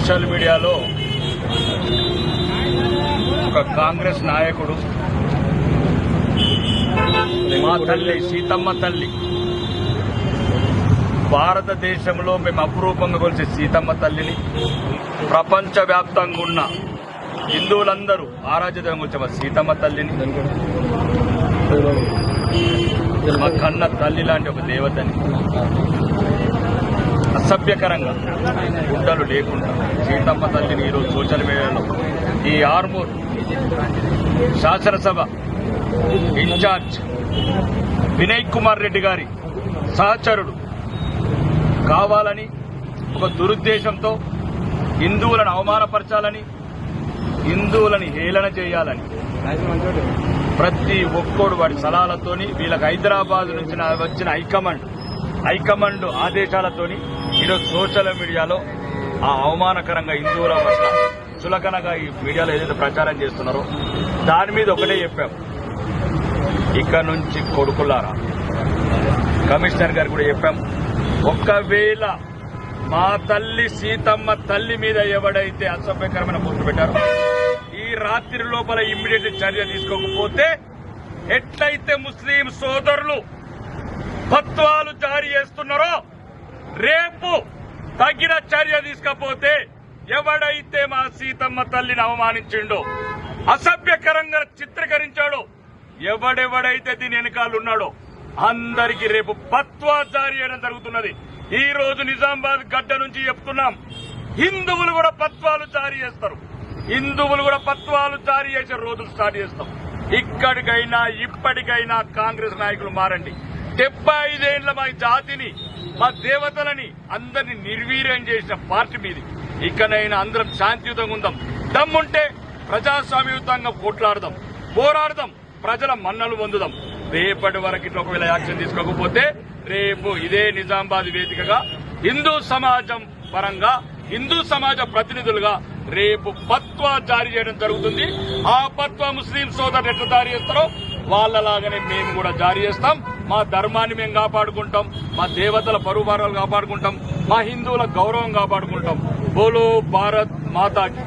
Social మీడియాలో ఒక కాంగ్రెస్ నాయకుడు మా తల్లి సీతమ్మ తల్లి, భారతదేశంలో మేము అపురూపంగా కొలిసే సీతమ్మ తల్లిని ప్రపంచవ్యాప్తంగా ఉన్న హిందువులందరూ ఆరాధ్యతంగా వచ్చే మా సీతమ్మ తల్లిని, మా కన్న తల్లి లాంటి ఒక దేవతని అసభ్యకరంగా గుడ్డలు లేకుండా సీతమ్మ తల్లిని ఈరోజు సోషల్ మీడియాలో ఈ ఆర్మూర్ శాసనసభ ఇన్ఛార్జ్ వినయ్ కుమార్ రెడ్డి గారి సహచరుడు కావాలని ఒక దురుద్దేశంతో హిందువులను అవమానపరచాలని, హిందువులని హేళన చేయాలని ప్రతి ఒక్కడు వాడి సలహాలతోని వీళ్ళకి హైదరాబాద్ నుంచి వచ్చిన హైకమాండ్ ఆదేశాలతోని ఈరోజు సోషల్ మీడియాలో ఆ అవమానకరంగా హిందువుల పట్ల చులకనగా ఈ మీడియాలో ఏదైతే ప్రచారం చేస్తున్నారో దాని మీద ఒకటే చెప్పాం. ఇక నుంచి కొడుకులారా, కమిషనర్ గారు కూడా చెప్పాం, ఒకవేళ మా తల్లి సీతమ్మ తల్లి మీద ఎవడైతే అసభ్యకరమైన పోస్టు పెట్టారో ఈ రాత్రి లోపల ఇమ్మీడియట్ చర్య తీసుకోకపోతే ఎట్లయితే ముస్లిం సోదరులు ఫత్వాలు జారీ చేస్తున్నారో రేపు తగిన చర్య తీసుకపోతే ఎవడైతే మా సీతమ్మ తల్లిని అవమానించిండో, అసభ్యకరంగా చిత్రీకరించాడో, ఎవడెవడైతే దీని వెనకాలన్నాడో అందరికీ రేపు ఫత్వా జారీ చేయడం జరుగుతున్నది. ఈ రోజు నిజామాబాద్ గడ్డ నుంచి చెప్తున్నాం, హిందువులు కూడా ఫత్వాలు జారీ చేస్తారు, హిందువులు కూడా ఫత్వాలు జారీ చేసే రోజులు స్టార్ట్ చేస్తాం. ఇక్కడికైనా ఇప్పటికైనా కాంగ్రెస్ నాయకులు మారండి. 75 ఏళ్ల మా జాతిని, మా దేవతలని అందరినీ నిర్వీర్యం చేసిన పార్టీ మీది. ఇకనైనా అందరం శాంతియుతంగా ఉందాం. దమ్ముంటే ప్రజాస్వామ్యయుతంగా కొట్లాడదాం, పోరాడదాం, ప్రజల మన్నలు పొందుదాం. రేపటి వరకు ఇట్లా ఒకవేళ యాక్షన్ తీసుకోకపోతే రేపు ఇదే నిజామాబాద్ వేదికగా హిందూ సమాజం పరంగా, హిందూ సమాజ ప్రతినిధులుగా రేపు ఫత్వా జారీ చేయడం జరుగుతుంది. ఆ ఫత్వా ముస్లిం సోదరులు ఎట్లా జారీ చేస్తారో వాళ్ళలాగానే మేము కూడా జారీ చేస్తాం. మా ధర్మాన్ని మేము కాపాడుకుంటాం, మా దేవతల పరువారాలు కాపాడుకుంటాం, మా హిందువుల గౌరవం కాపాడుకుంటాం. బోలో భారత్ మాతాకి.